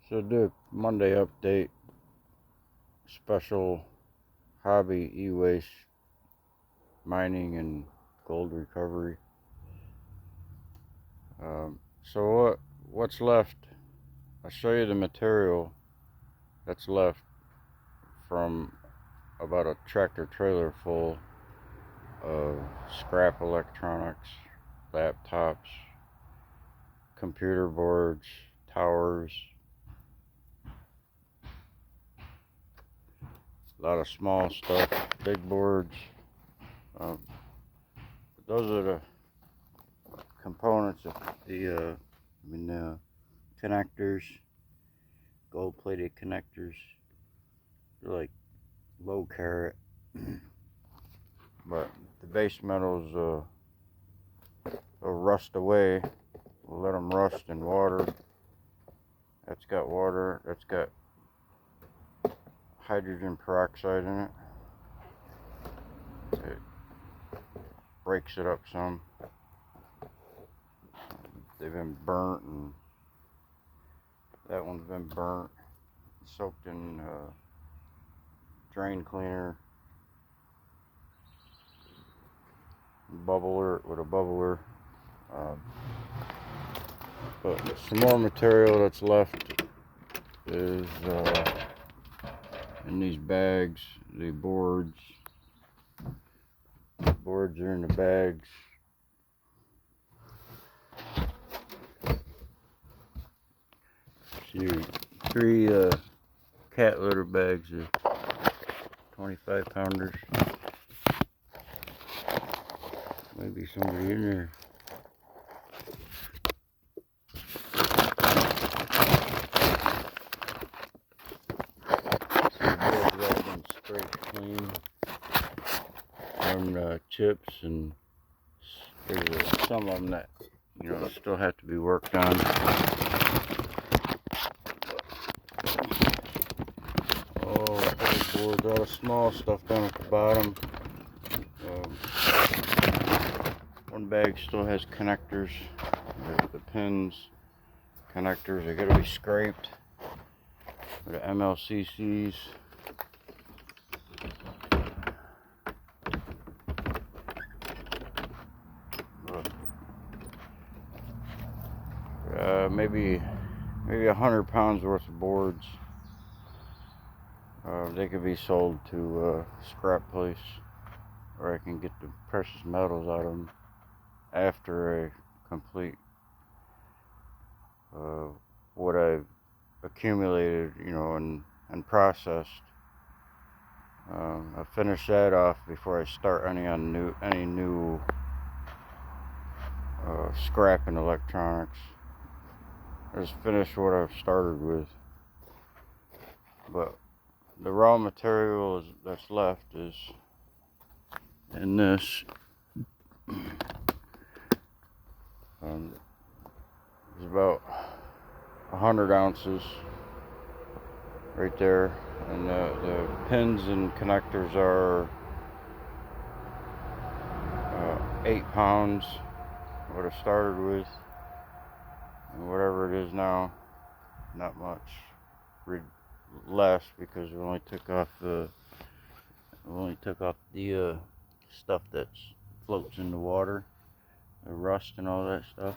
So do a Monday update, special hobby e-waste mining and gold recovery. So what's left? I'll show you the material that's left from about a tractor trailer full of scrap electronics, laptops, computer boards, towers, a lot of small stuff, big boards. Those are the components of the connectors, gold-plated connectors. They're like low carat, but the base metals will rust away. We'll let them rust in water. That's got water. That's got hydrogen peroxide in it. It breaks it up some. They've been burnt, and that one's been burnt, soaked in drain cleaner, bubbler with a bubbler. But some more material that's left is in these bags. The boards are in the bags. See, 3 cat litter bags of 25 pounders. Maybe somebody in there. So the boards have all been scraped clean from chips, and there's some of them that still have to be worked on. Boards, all the small stuff down at the bottom. One bag still has connectors, the pins, connectors. They gotta be scraped with the MLCCs. Maybe 100 pounds worth of boards. They could be sold to a scrap place, or I can get the precious metals out of them after I complete what I've accumulated, and processed. I'll finish that off before I start any new scrapping electronics. I just finish what I've started with. But the raw material that's left is in this. It's about 100 ounces right there, and the pins and connectors are 8 pounds, what I started with, and whatever it is now, not much less, because we only took off the stuff that floats in the water, the rust and all that stuff.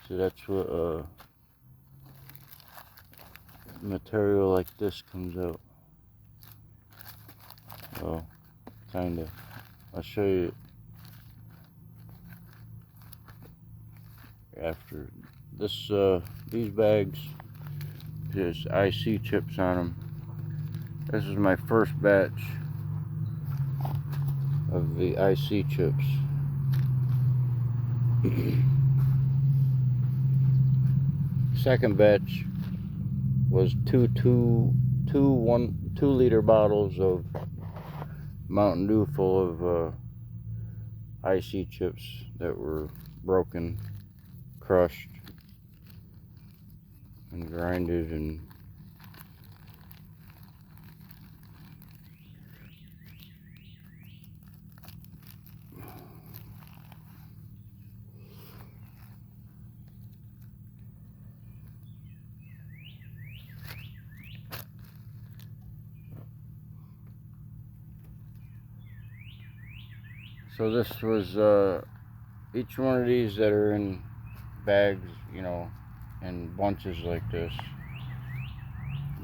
So that's what material like this comes out. So kinda, I'll show you after this. These bags, there's IC chips on them. This is my first batch of the IC chips. Second batch was two 2-liter bottles of Mountain Dew full of IC chips that were broken, crushed, and grinded, and So this was each one of these that are in bags, you know, in bunches like this.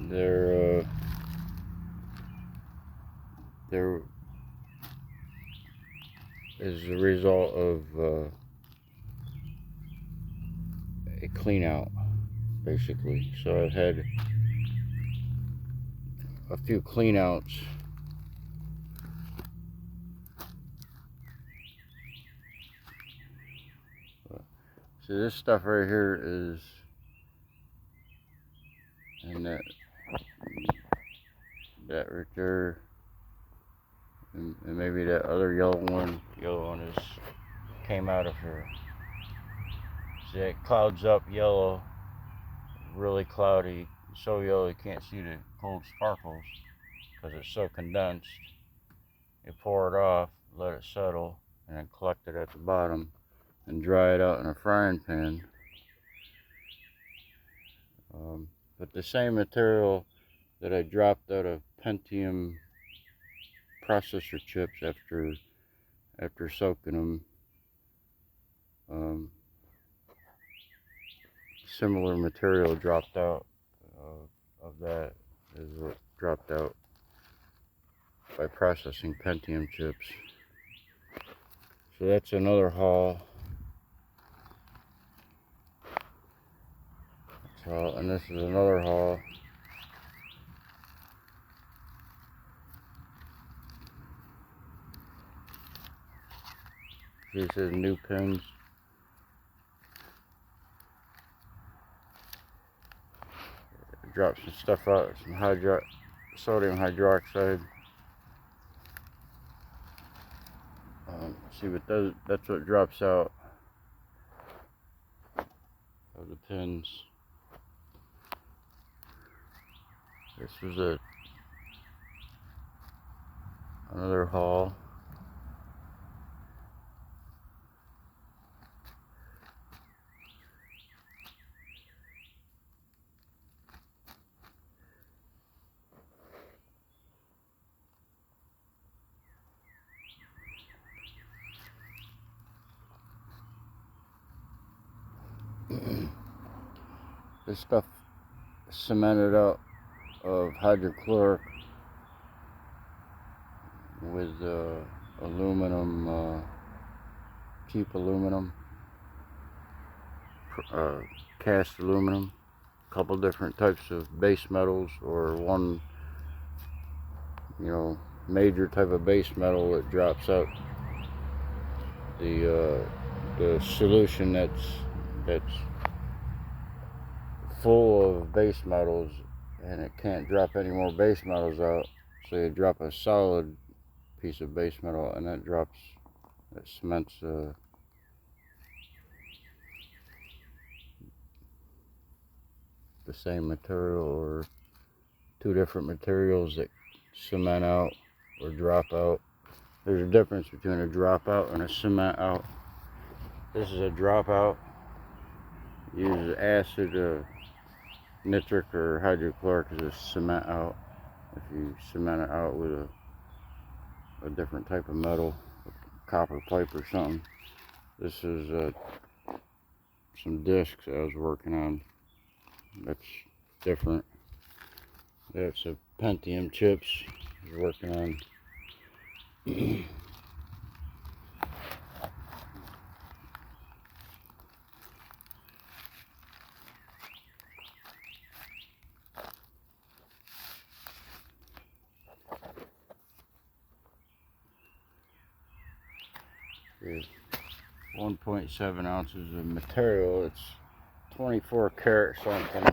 They're is the result of a clean out, basically. So I've had a few clean outs. So this stuff right here is, and that right there, and maybe that other yellow one is came out of here. See, it clouds up yellow, really cloudy, so yellow you can't see the gold sparkles because it's so condensed. You pour it off, let it settle, and then collect it at the bottom and dry it out in a frying pan. But the same material that I dropped out of Pentium processor chips after soaking them, similar material dropped out of that is what dropped out by processing Pentium chips. So that's another haul. And this is another haul. These are new pins. Drop some stuff out, some sodium hydroxide. See what that's what drops out of the pins. This was another haul. This stuff cemented out of hydrochloric with aluminum, cheap aluminum, cast aluminum, a couple different types of base metals, or one, you know, major type of base metal that drops out the solution that's full of base metals, and it can't drop any more base metals out, so you drop a solid piece of base metal, and that cements the same material, or two different materials that cement out or drop out. There's a difference between a drop out and a cement out. This is a drop out. Uses acid, nitric or hydrochloric as a cement out. If you cement it out with a different type of metal, copper pipe or something. This is some discs I was working on. That's different. That's a Pentium chips I was working on. There's 1.7 ounces of material. It's 24 karat something.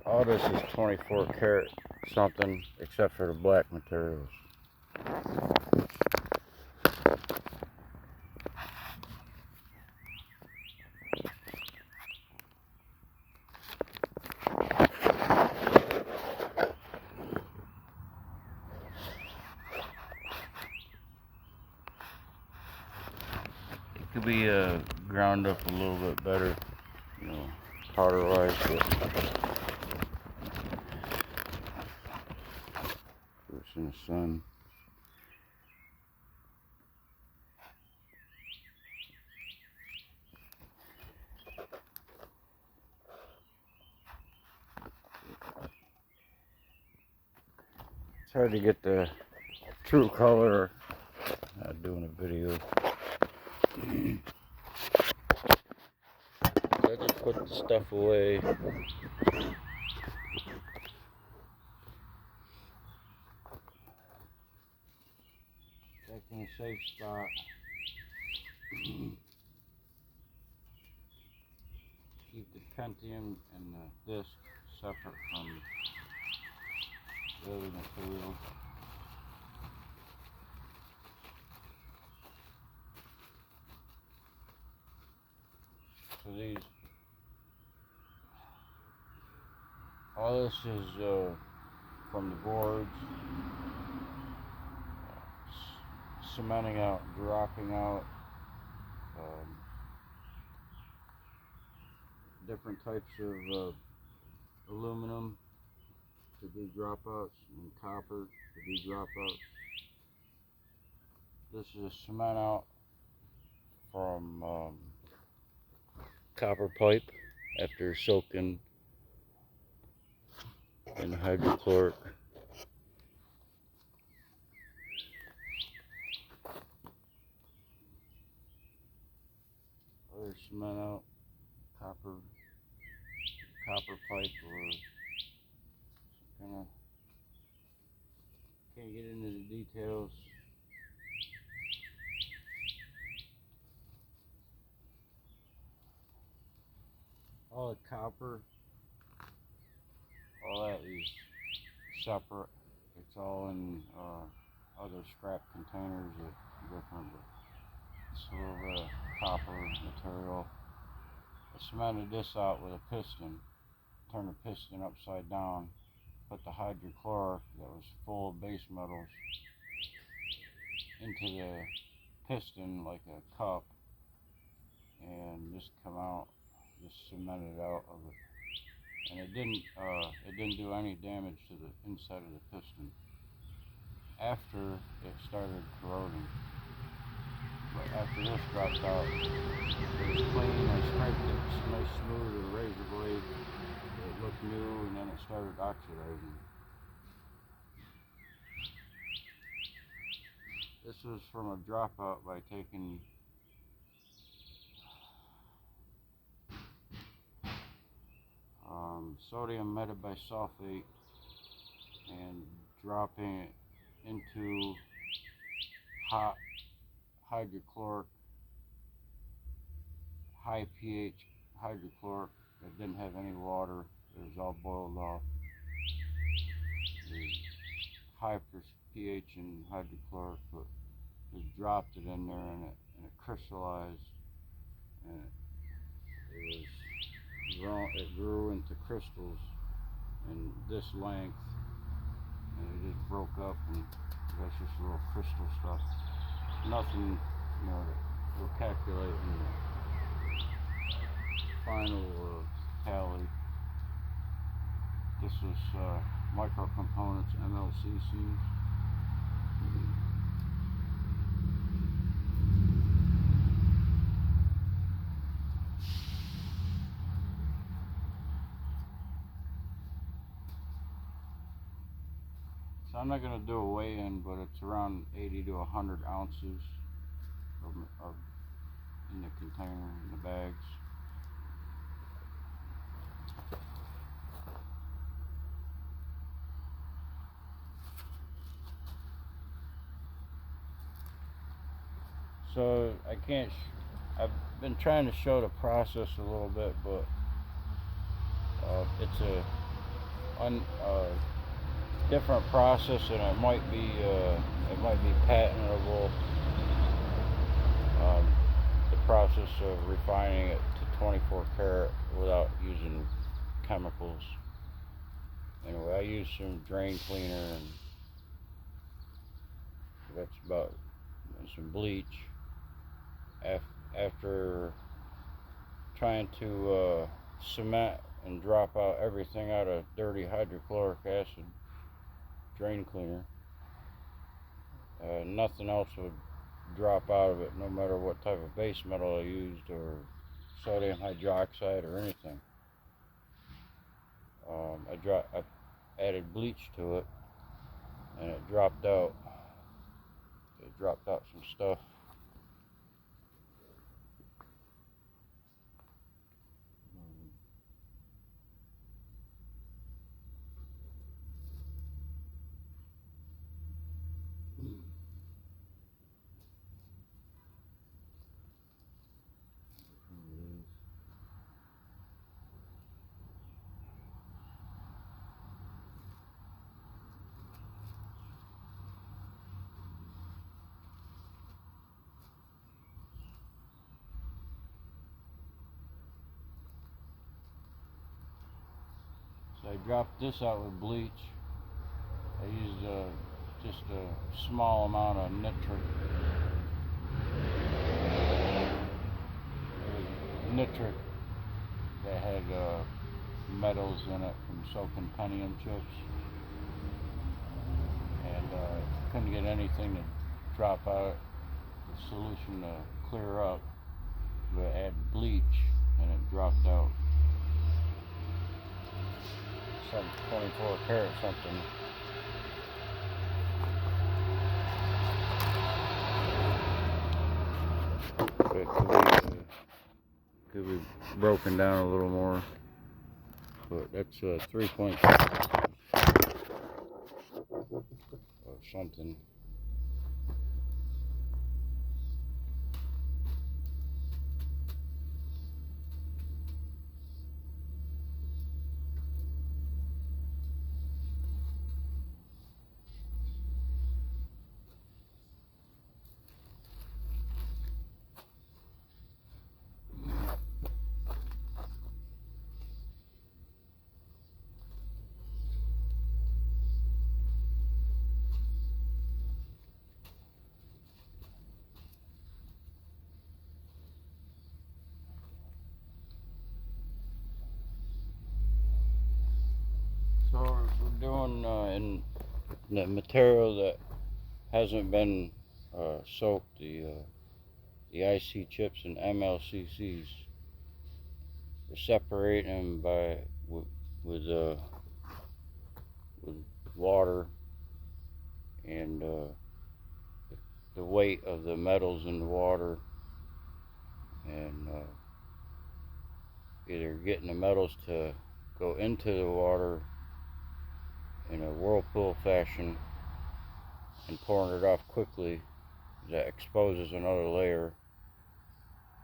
All this is 24 karat something except for the black materials. It could be ground up a little bit better, you know, powder wise, but it's in the sun. It's hard to get the true color. Not doing a video. I just put the stuff away. Back in a safe spot. Keep the Pentium and the disc separate from the other material. So these, all this is from the boards, cementing out, dropping out, different types of aluminum to do dropouts and copper to do dropouts. This is a cement out from copper pipe after soaking in hydrochloric. Other cement out, copper pipe, or kind of can't get into the details. All the copper, all that is separate. It's all in other scrap containers that different. It's a little bit of copper material. I cemented this out with a piston. Turn the piston upside down. Put the hydrochloric that was full of base metals into the piston like a cup, and just come out, just cemented out of it. And it didn't do any damage to the inside of the piston. After it started corroding, but after this dropped out, it was clean. I scraped it nice smooth with a razor blade. It looked new, and then it started oxidizing. This was from a dropout by taking sodium metabisulfate and dropping it into hot hydrochloric, high pH hydrochloric that didn't have any water. It was all boiled off. There's high pH in hydrochloric, but just dropped it in there, and it crystallized, and it grew into crystals in this length, and it just broke up, and that's just little crystal stuff. Nothing, that will calculate in the final tally. This is micro components, MLCCs. So I'm not going to do a weigh-in, but it's around 80 to 100 ounces of in the container, in the bags. So I've been trying to show the process a little bit, but it's a different process, and it might be patentable. The process of refining it to 24 karat without using chemicals. Anyway, I use some drain cleaner, and that's about, and some bleach. After trying to cement and drop out everything out of dirty hydrochloric acid drain cleaner, nothing else would drop out of it, no matter what type of base metal I used, or sodium hydroxide, or anything. I added bleach to it, and it dropped out. It dropped out some stuff. So I dropped this out with bleach. I used just a small amount of nitric that had metals in it from soaking Pentium chips, and couldn't get anything to drop out the solution to clear up, but I added bleach and it dropped out some 24 karat something. It could be broken down a little more, but that's 3.6 or something. So we're doing in the material that hasn't been soaked, the IC chips and MLCCs. We're separating them by with water and the weight of the metals in the water, and either getting the metals to go into the water in a whirlpool fashion and pouring it off quickly. That exposes another layer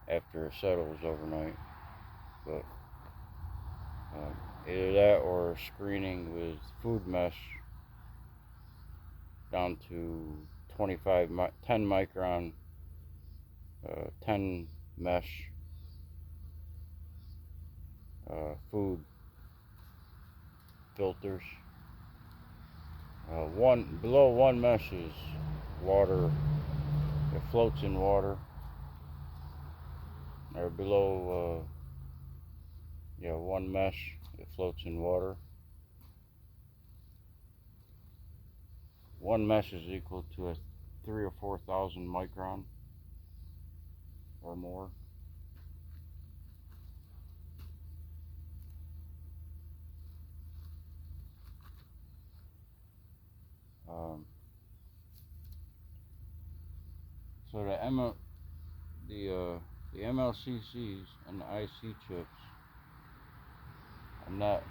after it settles overnight. But either that or screening with food mesh down to 10 micron 10 mesh food filters. Below one mesh is water. It floats in water. Or below one mesh, it floats in water. One mesh is equal to a 3,000 or 4,000 micron or more. So the MLCCs and the IC chips, I'm not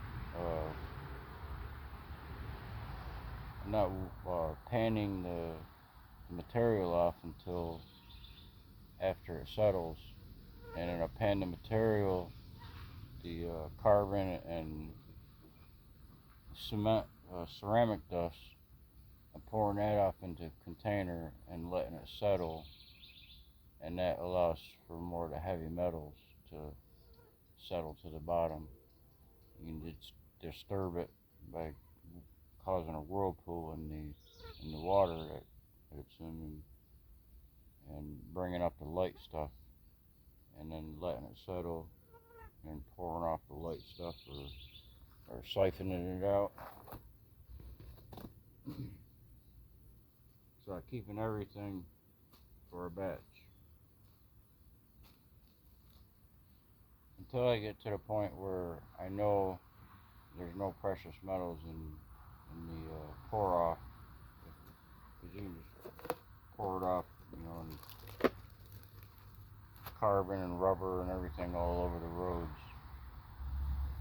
panning the material off until after it settles, and then I pan the material, the carbon and ceramic dust. I'm pouring that off into a container and letting it settle, and that allows for more of the heavy metals to settle to the bottom. You can just disturb it by causing a whirlpool in the water that it's in, and bringing up the light stuff, and then letting it settle and pouring off the light stuff, or siphoning it out. So I'm keeping everything for a batch until I get to the point where I know there's no precious metals in the pour off. because you can just pour it off, you know, and carbon and rubber and everything all over the roads.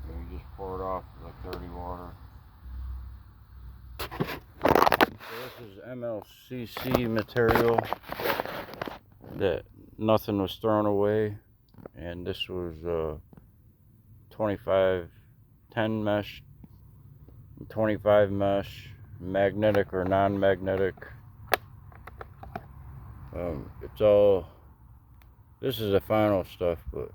And you just pour it off like dirty water. So this is MLCC material that nothing was thrown away, and this was 25 10 mesh, 25 mesh, magnetic or non-magnetic. It's all, this is the final stuff, but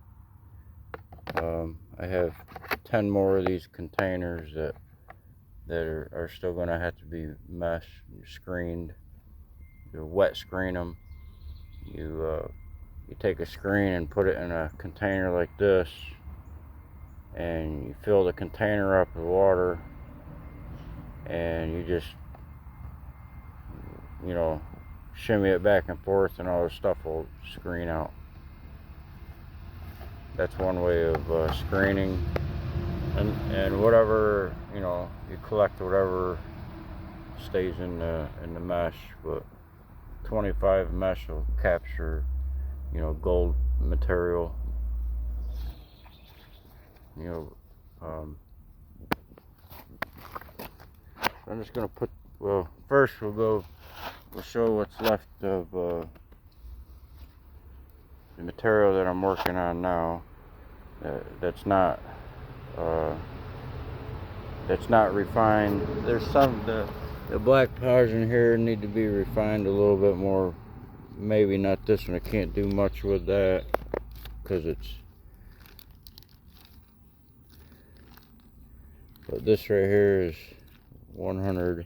I have 10 more of these containers that are still going to have to be mesh screened. You wet screen them. You take a screen and put it in a container like this, and you fill the container up with water, and you just, you know, shimmy it back and forth, and all the stuff will screen out. That's one way of screening. And whatever, you know, you collect whatever stays in the mesh, but 25 mesh will capture, you know, gold material. You know, I'm just gonna put, well, first we'll show what's left of the material that I'm working on now. That's not refined. There's some, the black powders in here need to be refined a little bit more. Maybe not this one. I can't do much with that because it's, but this right here is 100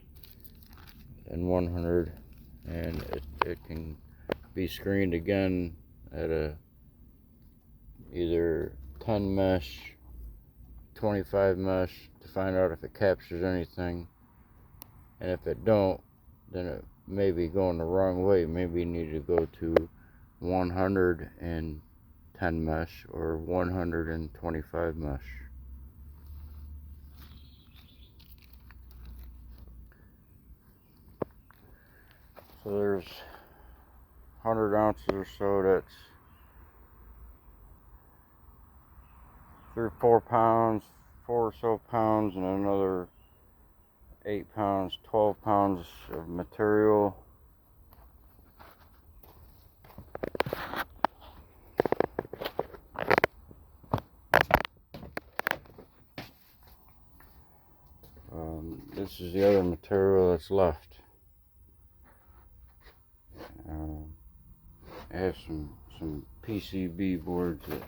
and 100, and it can be screened again at a either 10 mesh, 25 mesh, to find out if it captures anything. And if it don't, then it may be going the wrong way. Maybe you need to go to 110 mesh or 125 mesh. So there's 100 ounces or so. That's 3 or 4 pounds, 4 or so pounds, and another 8 pounds, 12 pounds of material. This is the other material that's left. I have some PCB boards that,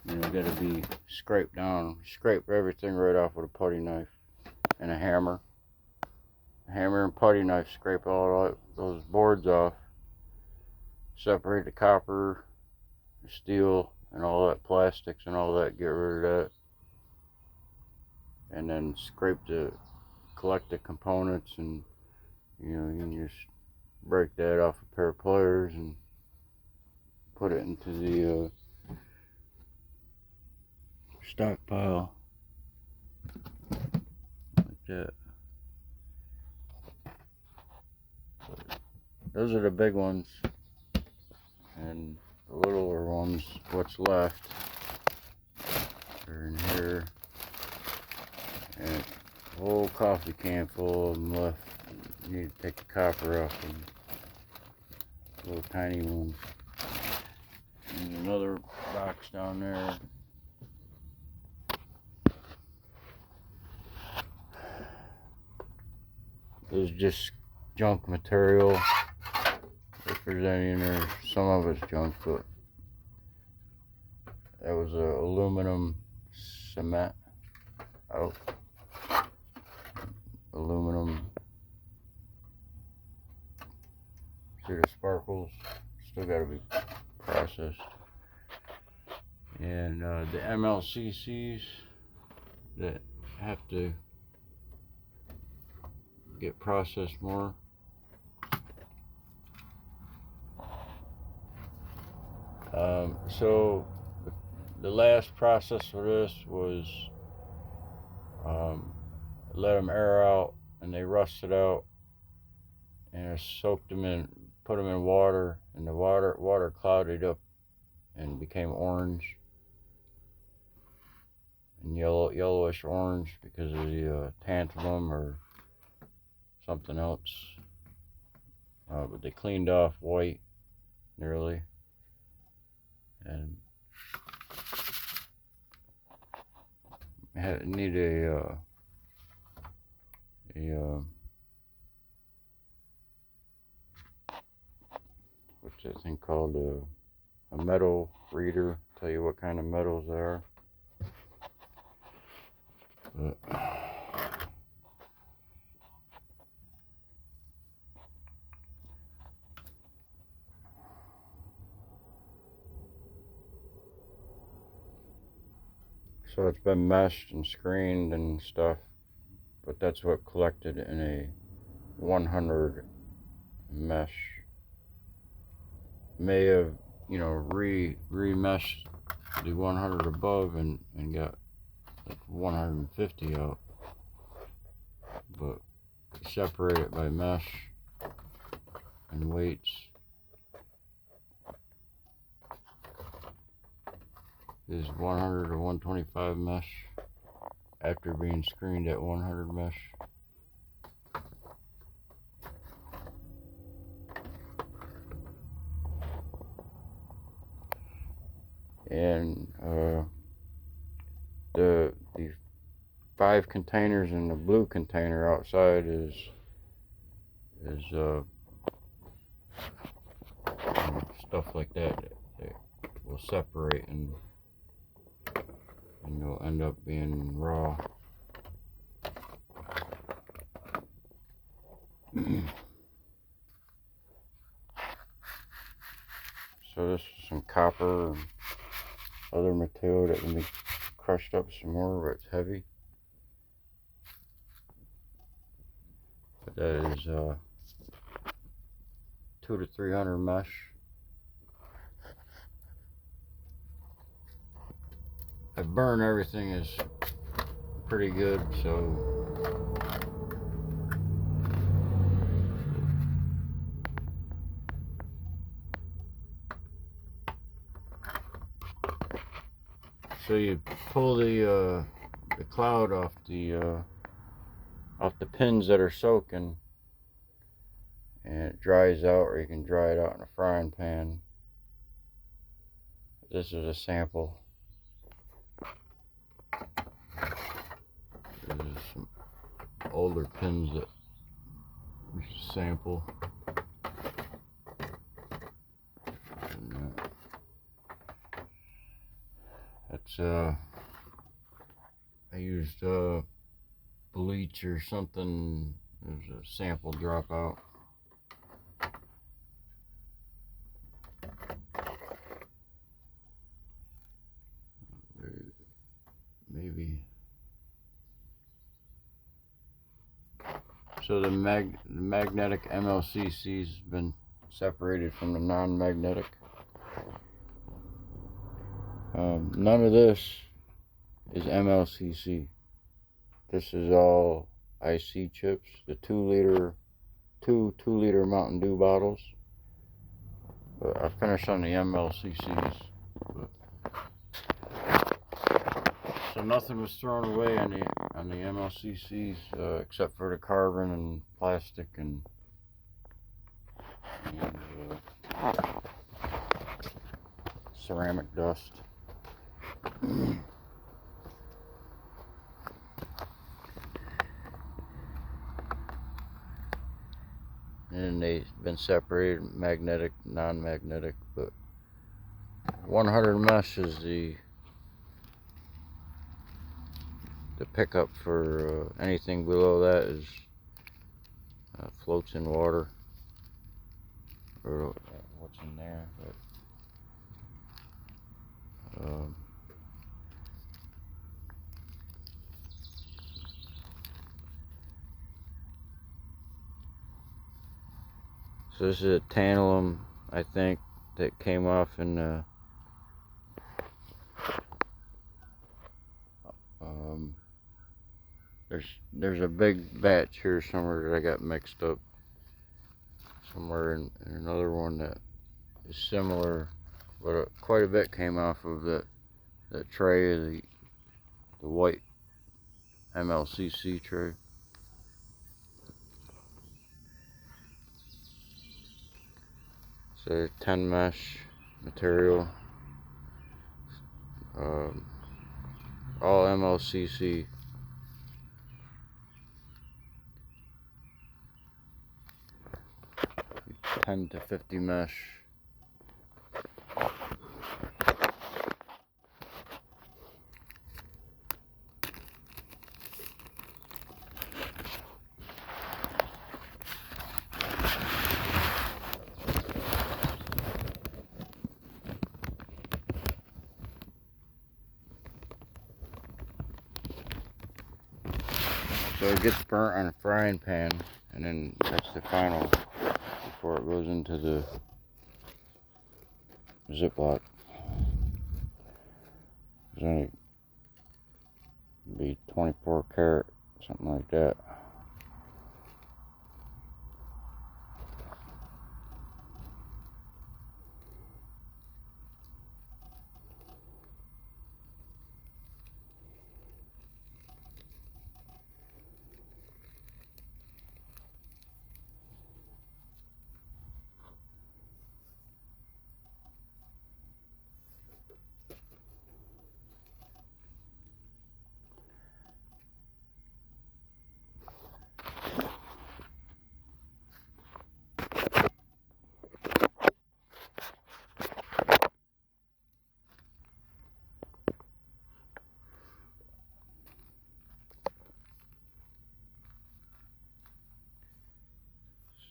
you know, got to be scraped down. Scrape everything right off with a putty knife and a hammer. A hammer and putty knife, scrape all those boards off. Separate the copper, the steel, and all that plastics and all that. Get rid of that, and then collect the components, and you know, you can just break that off a pair of pliers and put it into the stockpile like that. Those are the big ones, and the littler ones, what's left, are in here, and a whole coffee can full of them left. You need to take the copper off them, little tiny ones. And another box down there. There's just junk material. If there's any in there, some of it's junk, but that was aluminum cement. Oh, aluminum. See the sparkles? Still got to be processed. And the MLCCs that have to get processed more. So the last process for this was let them air out, and they rusted out, and I soaked them in, put them in water, and the water clouded up and became orange and yellowish orange because of the tantalum or something else. But they cleaned off white nearly, and I need what's that thing called, a metal reader, tell you what kind of metals they are. But so it's been meshed and screened and stuff, but that's what collected in a 100 mesh. May have, remeshed the 100 above and got like 150 out, but separate it by mesh and weights. Is 100 or 125 mesh after being screened at 100 mesh. And the 5 containers in the blue container outside is stuff like that will separate and you'll end up being raw. So this is some copper and other material that can be crushed up some more, but it's heavy. But that is 200 to 300 mesh. I burn everything is pretty good, so you pull the cloud off the pins that are soaking, and it dries out, or you can dry it out in a frying pan. This is a sample. This is some older pins that we should sample. And, that's I used bleach or something. There's a sample dropout. Maybe. So the magnetic MLCC's been separated from the non-magnetic. None of this is MLCC. This is all IC chips. The 2 liter Mountain Dew bottles. But I finished on the MLCCs. So nothing was thrown away on the MLCCs except for the carbon and plastic and ceramic dust. And they've been separated, magnetic, non-magnetic, but 100 mesh is the pickup for anything below that is floats in water, or what's in there, but so this is a tantalum, I think, that came off in there's a big batch here somewhere that I got mixed up. somewhere in another one that is similar, but quite a bit came off of that tray, the white MLCC tray. So 10 mesh material, all MLCC. 10 to 50 mesh. So it gets burnt on a frying pan, and then that's the final before it goes into the Ziploc. There's only be 24 karat, something like that.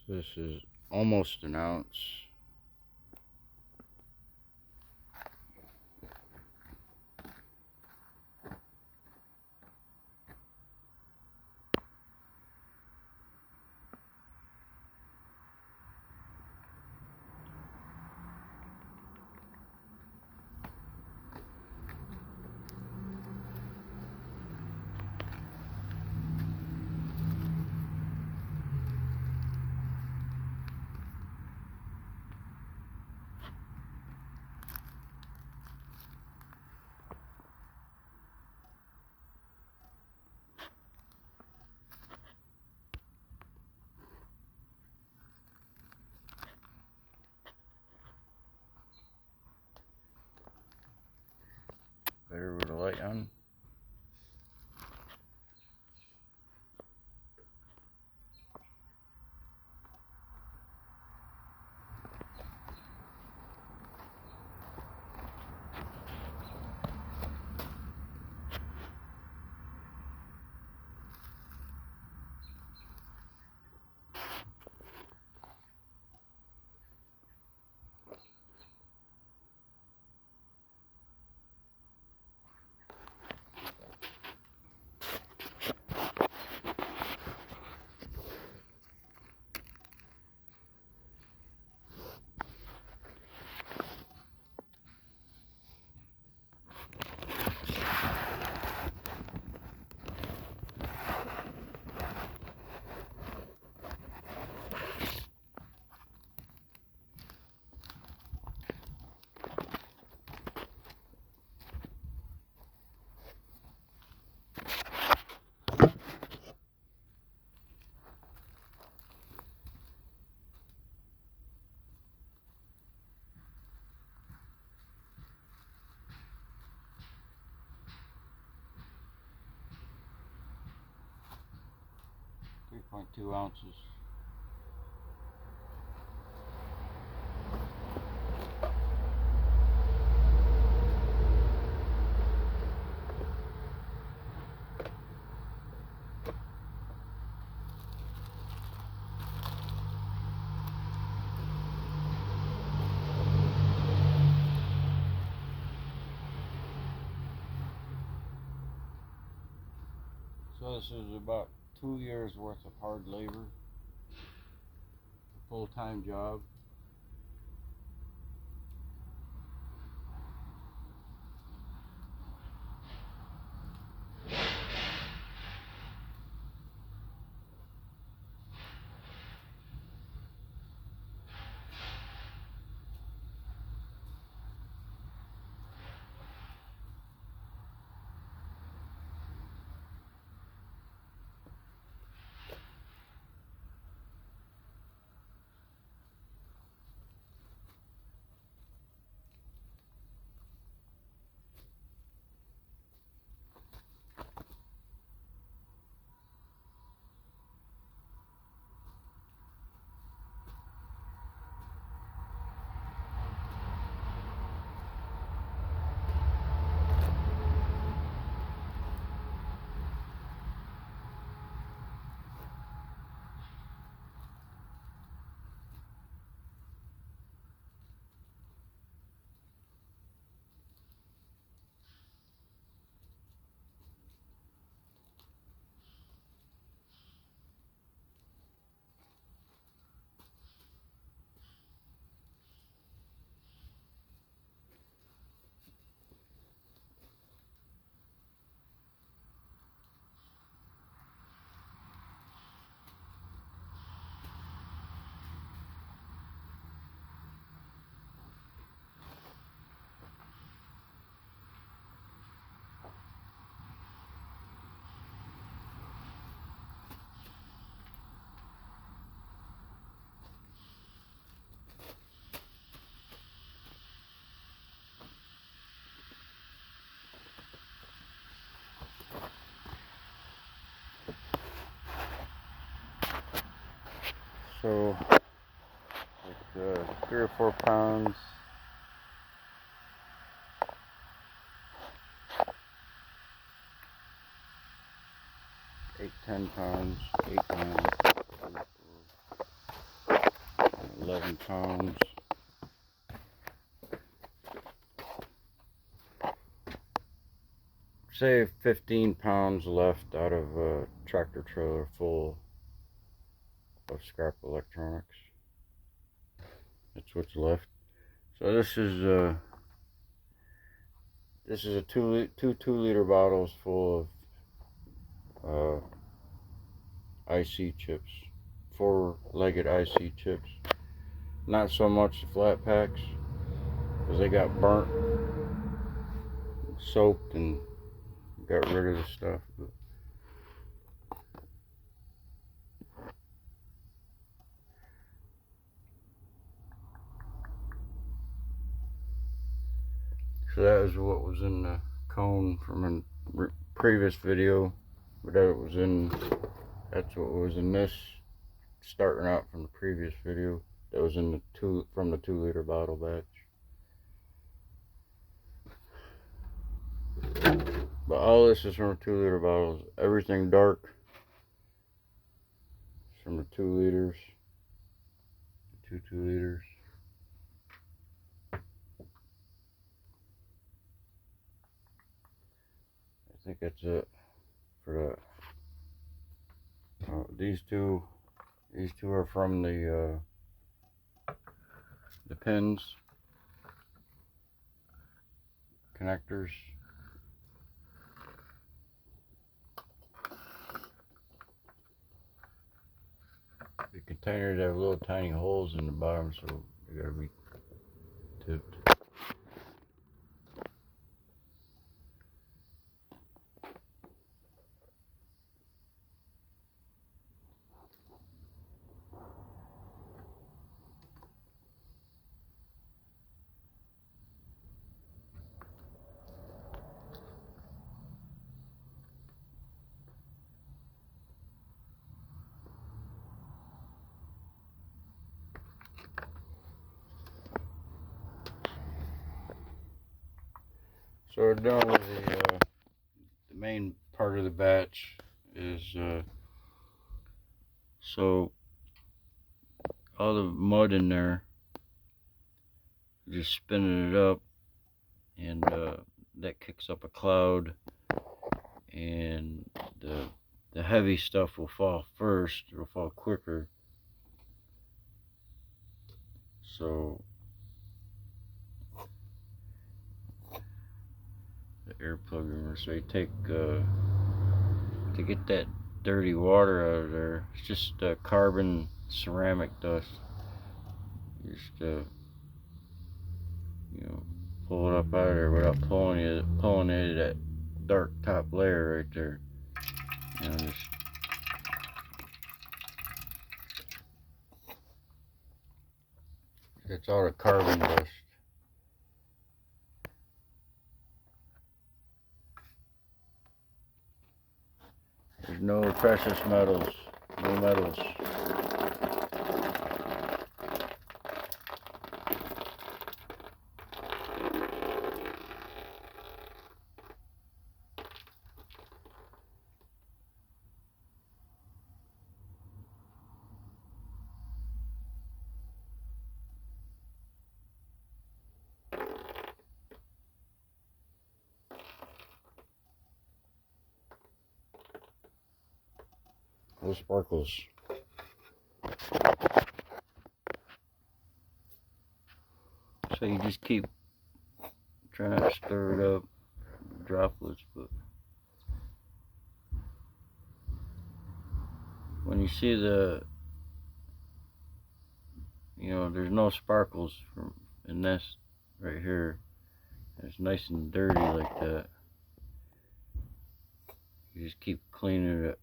This is almost an ounce. Better with the light on. .2 ounces. So this is about 2 years worth of hard labor, a full-time job. So, like 3 or 4 pounds. 8, 10 pounds, 8 pounds, 11 pounds. Say 15 pounds left out of a tractor trailer full of scrap electronics. That's what's left. So this is a 2-liter bottles full of IC chips, 4-legged IC chips. Not so much the flat packs, because they got burnt, soaked, and got rid of the stuff. So that is what was in the cone from a previous video, but that's what was in this, starting out from the previous video. That was in the 2-liter bottle batch. But all this is from 2-liter bottles. Everything dark is from the 2 liters. 2 liters. I think that's it for that. These two are from the pins, connectors. The containers have little tiny holes in the bottom, so they gotta be tipped. So we're done with the main part of the batch. Is so all the mud in there, just spinning it up, and that kicks up a cloud, and the heavy stuff will fall first. It'll fall quicker. So the air plug remover, so you take to get that dirty water out of there. It's just carbon ceramic dust. You just pull it up out of there without pulling it that dark top layer right there. It's all the carbon dust. There's no precious metals, no metals. No sparkles. So you just keep trying to stir it up, droplets, but when you see there's no sparkles in this right here. It's nice and dirty like that. You just keep cleaning it up.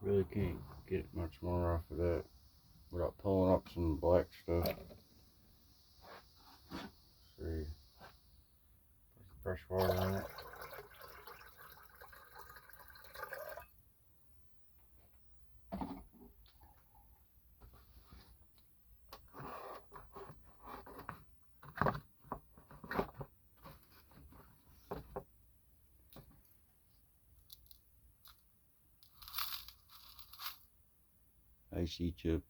Really can't get much more off of that without pulling up some black stuff. Let's see. Put some fresh water in it. Icy chips.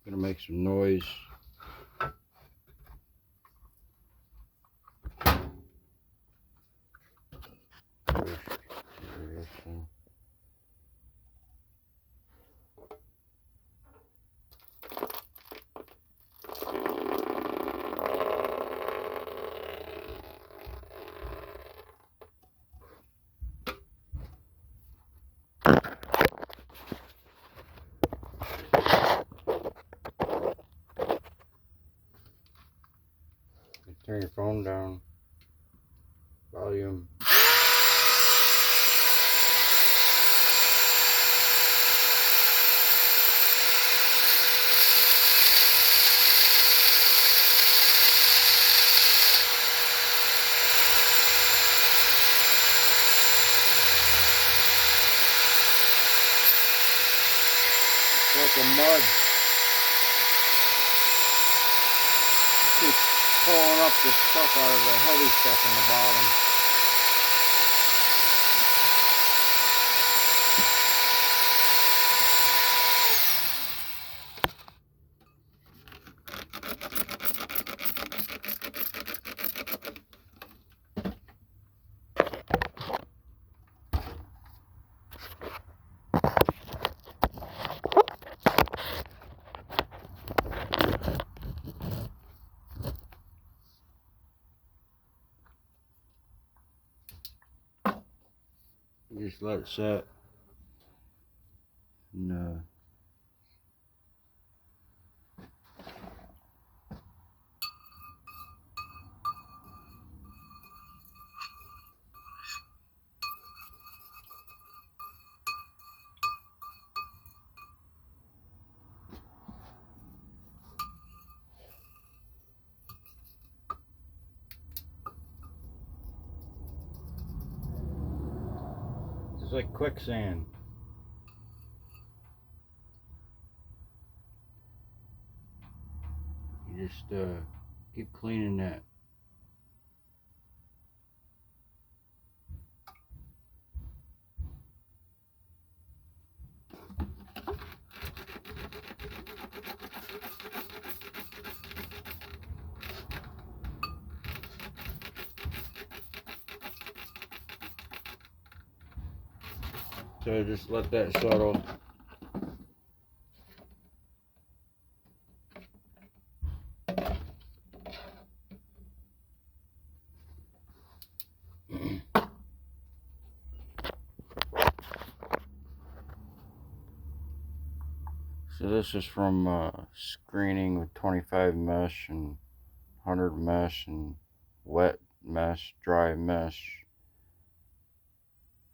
Gonna make some noise. Turn your phone down. Volume. It's like a mud. Keep pulling up the stuff out of the heavy stuff on the bottom. You just let it set. And, it's like quicksand. You just keep cleaning that. So just let that settle. So this is from screening with 25 mesh and 100 mesh and wet mesh, dry mesh.